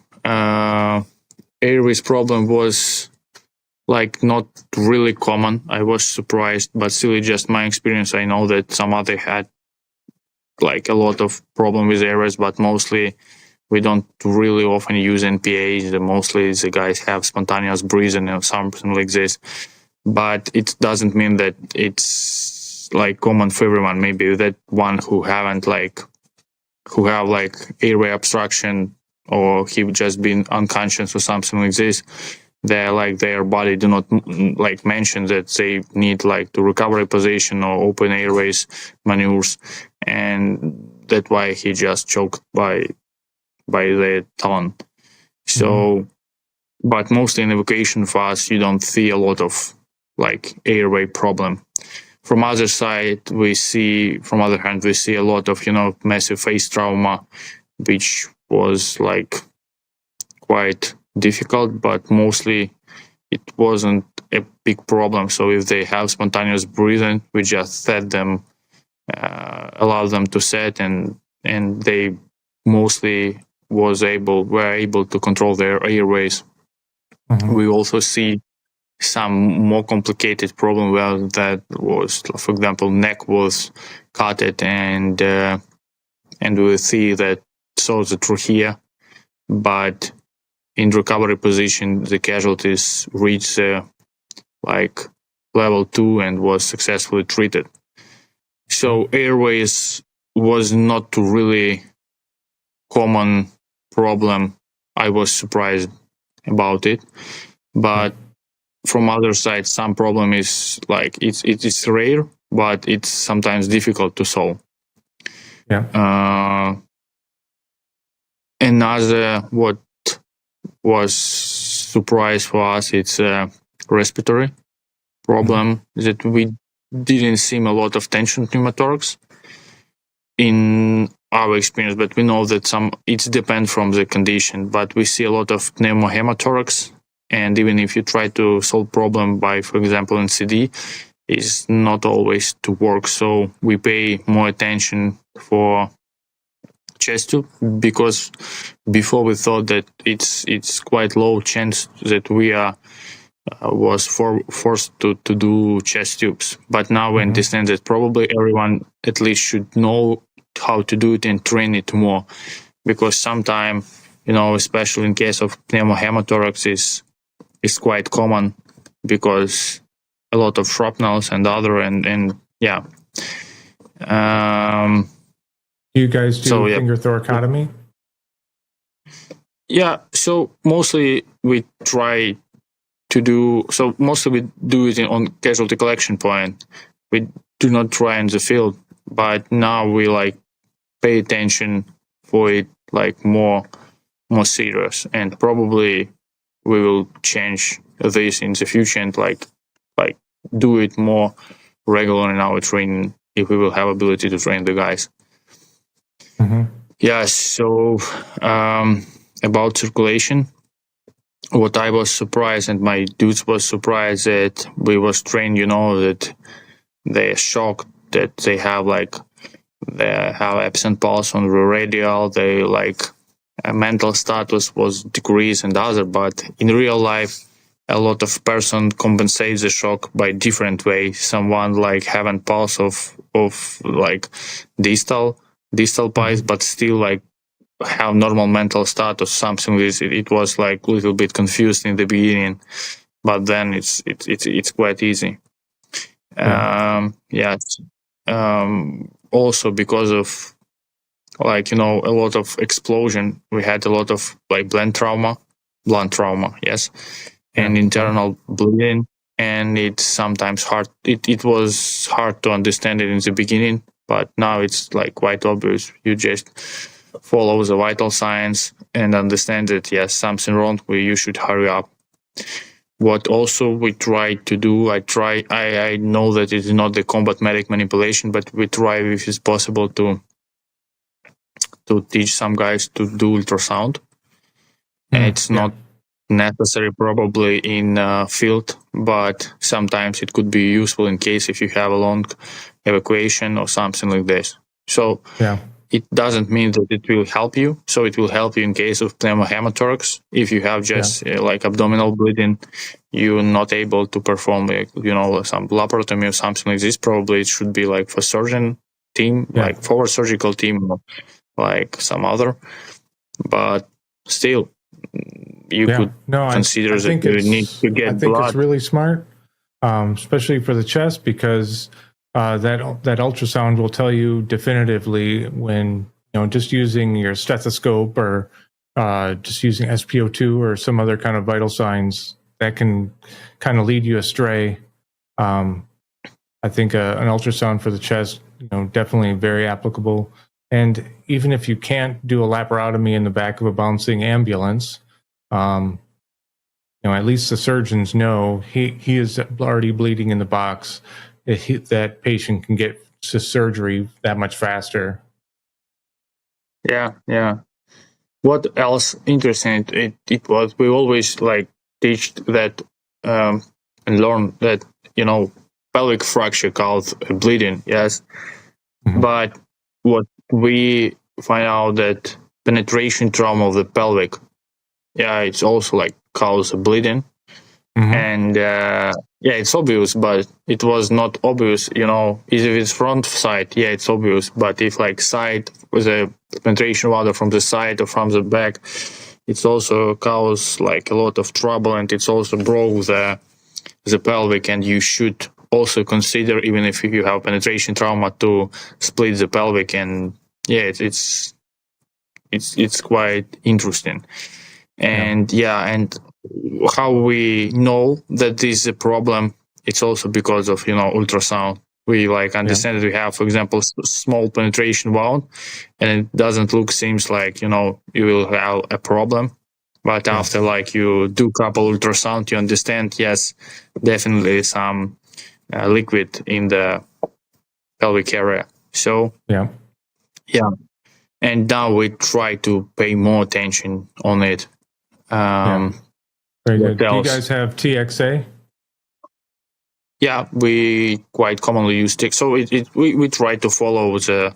Airways problem was like not really common. I was surprised, but still, just my experience. I know that some other had like a lot of problem with airways, but mostly we don't really often use NPAs. Mostly the guys have spontaneous breathing or something like this. But it doesn't mean that it's like common for everyone. Maybe that one who have like airway obstruction, or he just been unconscious or something like this, they're like, their body do not like mention that they need like to recovery position or open airways maneuvers, and that's why he just choked by the tongue. So, but mostly in evacuation for us, you don't see a lot of like airway problem. From other side, we see a lot of, massive face trauma, which was like quite difficult, but mostly it wasn't a big problem. So if they have spontaneous breathing, we just set them, allow them to set, and they mostly were able to control their airways. We also see some more complicated problem where that was, for example, neck was cutted, and we see that the trachea, but in recovery position the casualties reached like level 2 and was successfully treated. So airways was not really common problem. I was surprised about it, but from other side, some problem is like it's rare, but it's sometimes difficult to solve. Another what was surprise for us, it's a respiratory problem, that we didn't see a lot of tension pneumothorax in our experience, but we know that it depends from the condition, but we see a lot of pneumohemothorax. And even if you try to solve problem by, for example, NCD, it's not always to work. So we pay more attention for chest tube, because before we thought that it's quite low chance that we was forced to do chest tubes. But now we understand that probably everyone at least should know how to do it and train it more, because sometimes, especially in case of pneumohemothorax, is quite common, because a lot of shrapnels and other, and yeah. You guys do finger thoracotomy? Yeah, so mostly we try to do, mostly we do it on casualty collection point. We do not try in the field, but now we like pay attention for it like more serious, and probably we will change this in the future and like do it more regular in our training, if we will have ability to train the guys. Yeah, so about circulation, what I was surprised, and my dudes was surprised, that we was trained, that they're shocked that they have absent pulse on the radial, they mental status was decreased and other, but in real life, a lot of person compensates the shock by different way. Someone having pulse of distal pulse, but still have normal mental status, something like this. It was like a little bit confused in the beginning, but then it's quite easy. Also because of like, a lot of explosion, we had a lot of like blunt trauma, yes, and internal bleeding, and it's sometimes hard. It was hard to understand it in the beginning, but now it's like quite obvious. You just follow the vital signs and understand that yes, something wrong, you should hurry up. What also we try to do, I know that it's not the combat medic manipulation, but we try, if it's possible, to teach some guys to do ultrasound. And it's not necessary probably in field, but sometimes it could be useful in case if you have a long evacuation or something like this. So it doesn't mean that it will help you. So it will help you in case of pneumohemothorax. If you have just like abdominal bleeding, you're not able to perform some laparotomy or something like this. Probably it should be like for surgeon team, like forward surgical team, or like some other. But still, you could consider that you need to get blood. I think it's really smart, especially for the chest, because that ultrasound will tell you definitively when, just using your stethoscope or just using SpO2 or some other kind of vital signs that can kind of lead you astray. I think an ultrasound for the chest, definitely very applicable. And even if you can't do a laparotomy in the back of a bouncing ambulance, at least the surgeons know he is already bleeding in the box. That patient can get to surgery that much faster. Yeah. What else interesting? It was, we always like teach that and learn that pelvic fracture causes bleeding. Yes, but what we find out that penetration trauma of the pelvic, it's also like cause bleeding. And it's obvious, but it was not obvious, if it's front side, it's obvious, but if like side with a penetration water from the side or from the back, it's also cause like a lot of trouble, and it's also broke the pelvic, and you should also consider, even if you have penetration trauma, to split the pelvic. And it's quite interesting. And and how we know that this is a problem, it's also because of ultrasound. We like understand that we have, for example, small penetration wound, and it seems like you will have a problem, but after like you do couple ultrasound, you understand, yes, definitely some liquid in the pelvic area. So and now we try to pay more attention on it. Very good. Do you guys have TXA? Yeah, we quite commonly use TXA. So we try to follow the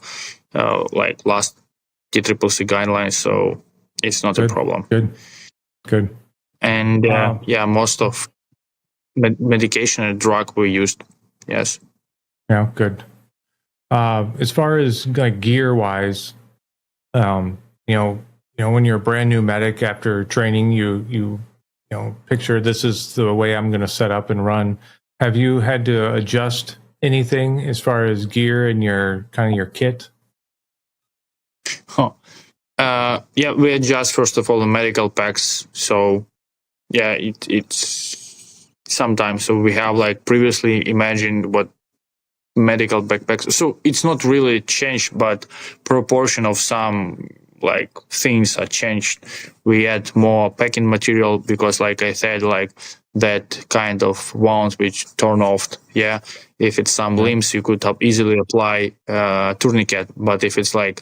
like last TCCC guidelines, so it's not a problem. Good. And most of medication and drug we used. Yes. Yeah, good. As far as like gear wise, when you're a brand new medic after training, you picture this is the way I'm going to set up and run. Have you had to adjust anything as far as gear and your kit? We adjust first of all the medical packs. So it's sometimes, so we have like previously imagined what medical backpacks. So it's not really changed, but proportion of some like things are changed. We add more packing material because, like I said, like that kind of wounds which turn off. If it's some limbs, you could easily apply tourniquet. But if it's like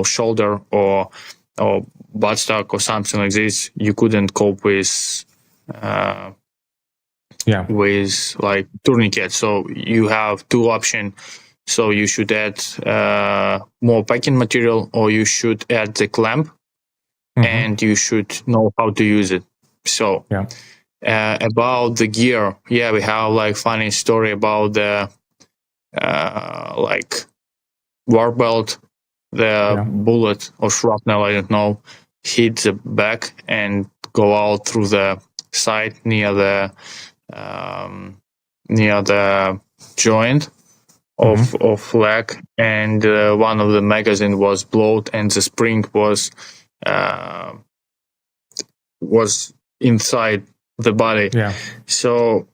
shoulder or buttstock or something like this, you couldn't cope with with like tourniquet. So you have two options. So you should add more packing material, or you should add the clamp, and you should know how to use it. So about the gear, we have like funny story about the like war belt. the bullet or shrapnel, I don't know, hit the back and go out through the side near the joint of leg, and one of the magazine was blown, and the spring was inside the body. Yeah. So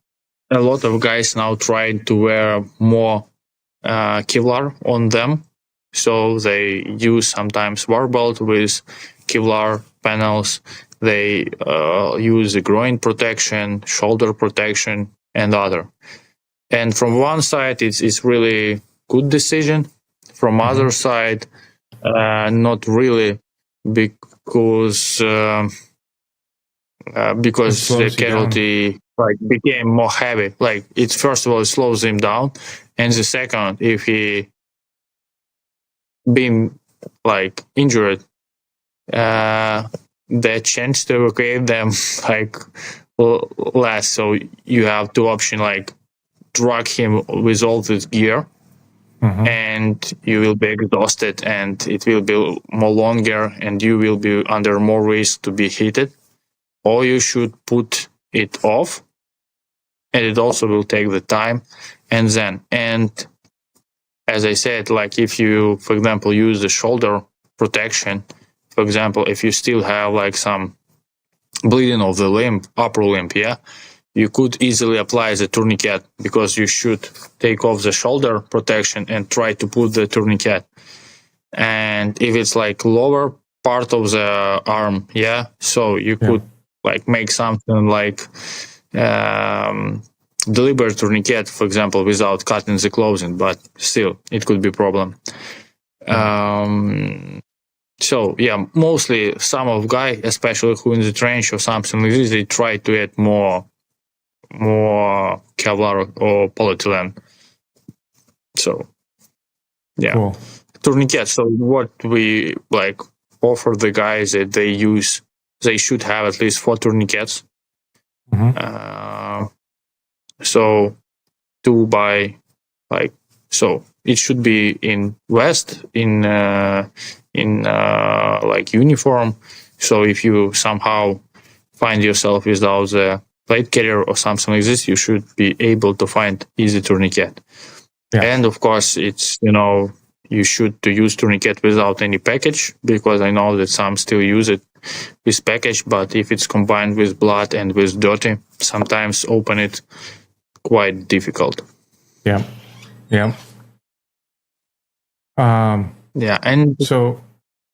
a lot of guys now trying to wear more Kevlar on them. So they use sometimes war belt with Kevlar panels. They use the groin protection, shoulder protection, and other. And from one side, it's really good decision. From other side, not really, because the casualty became more heavy. Like, it's first of all, it slows him down, and the second, if he been injured, the chance to evacuate them less. So you have two options, drag him with all this gear, and you will be exhausted, and it will be more longer, and you will be under more risk to be hit. Or you should put it off, and it also will take the time. And as I said, if you, for example, use the shoulder protection, for example, if you still have some bleeding of the limb, upper limb, you could easily apply the tourniquet, because you should take off the shoulder protection and try to put the tourniquet. And if it's lower part of the arm, so you could make something deliberate tourniquet, for example, without cutting the clothing, but still it could be a problem. So mostly some of guys, especially who in the trench or something like this, they try to add more Kevlar or polyethylene. So Cool. Tourniquet. So what we offer the guys that they should have at least 4 tourniquets. So 2 by so it should be in vest, in uniform. So if you somehow find yourself without the plate carrier or something like this, you should be able to find easy tourniquet. And of course, it's you should to use tourniquet without any package, because I know that some still use it with package, but if it's combined with blood and with dirty, sometimes open it quite difficult. And so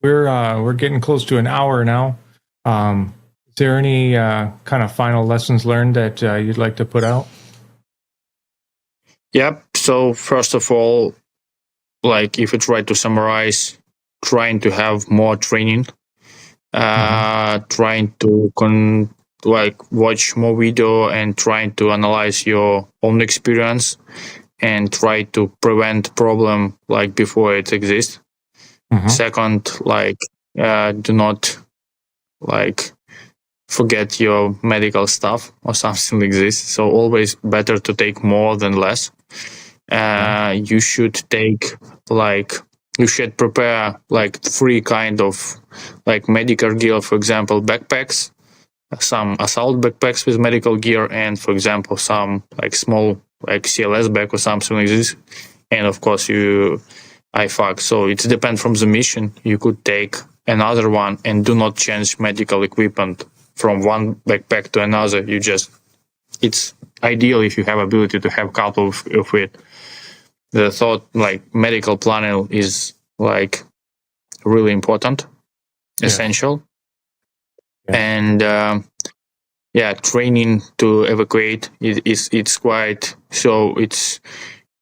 we're getting close to an hour now. Is there any kind of final lessons learned that you'd like to put out? So first of all, if you try to summarize, trying to have more training, trying to watch more video, and trying to analyze your own experience, and try to prevent problem before it exists. Second, do not forget your medical stuff or something like this. So always better to take more than less. You should take you should prepare 3 kind of medical gear, for example, backpacks, some assault backpacks with medical gear, and for example some small CLS bag or something like this, and of course IFAC. So it depends from the mission. You could take another one, and do not change medical equipment from one backpack to another. It's ideal if you have ability to have a couple of it. The thought medical planning is really important, essential. And training to evacuate it's quite, so it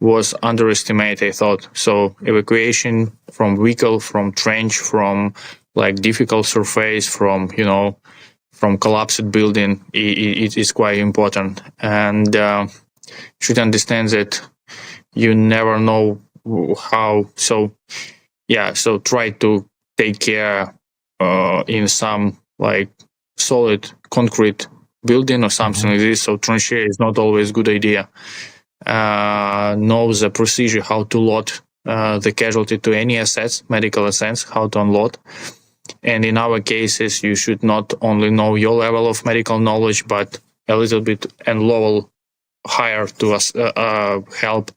was underestimated, I thought. So evacuation from vehicle, from trench, from difficult surface, from collapsed building, it is quite important. And should understand that you never know how. So so try to take care in some solid concrete building or something like this. So tranchea is not always a good idea. Know the procedure how to load the casualty to any assets, medical assets, how to unload. And in our cases, you should not only know your level of medical knowledge, but a little bit and level higher to help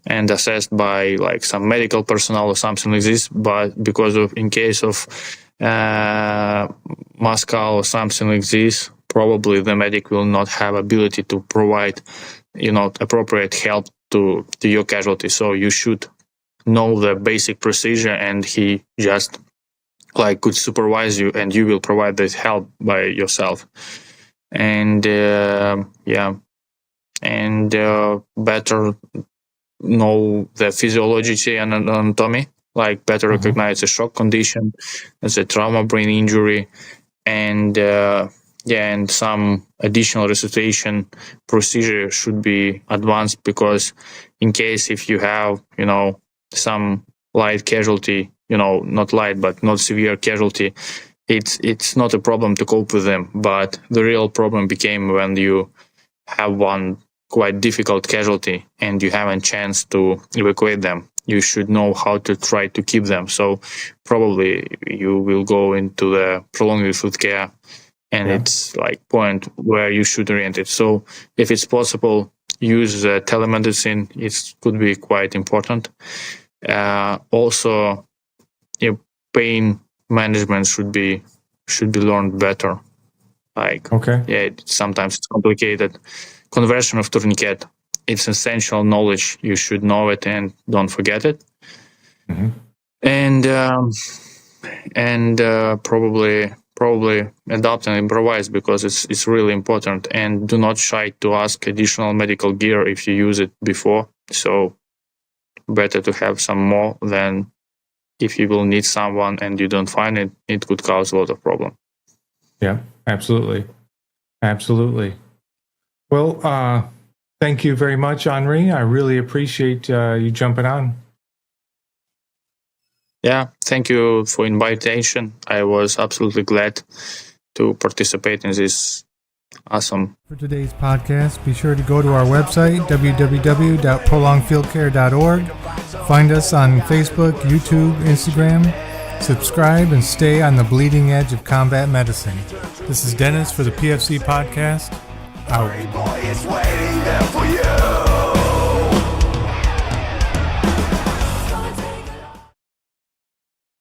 and assessed by like some medical personnel or something like this. But because of in case of Moscow or something like this, probably the medic will not have ability to provide, appropriate help to your casualty. So you should know the basic procedure, and he just like could supervise you, and you will provide this help by yourself. And better know the physiology and anatomy, like better recognize the shock condition as a trauma, brain injury, and and some additional resuscitation procedure should be advanced, because in case if you have, some light casualty, not light, but not severe casualty, it's not a problem to cope with them. But the real problem became when you have one quite difficult casualty and you haven't chance to evacuate them. You should know how to try to keep them. So probably you will go into the prolonged food care, and it's like point where you should orient it. So if it's possible, use telemedicine. It could be quite important. Also, pain management should be learned better. Sometimes it's complicated. Conversion of tourniquet, it's essential knowledge. You should know it and don't forget it. And probably adopt and improvise, because it's really important. And do not shy to ask additional medical gear if you use it before. So better to have some more than if you will need someone and you don't find it, it could cause a lot of problem. Yeah, absolutely. Well, thank you very much, Anri. I really appreciate you jumping on. Yeah, thank you for invitation. I was absolutely glad to participate in this. Awesome. For today's podcast, be sure to go to our website, www.prolongedfieldcare.org. Find us on Facebook, YouTube, Instagram. Subscribe and stay on the bleeding edge of combat medicine. This is Dennis for the PFC podcast. Out. Boy, it's waiting there for you.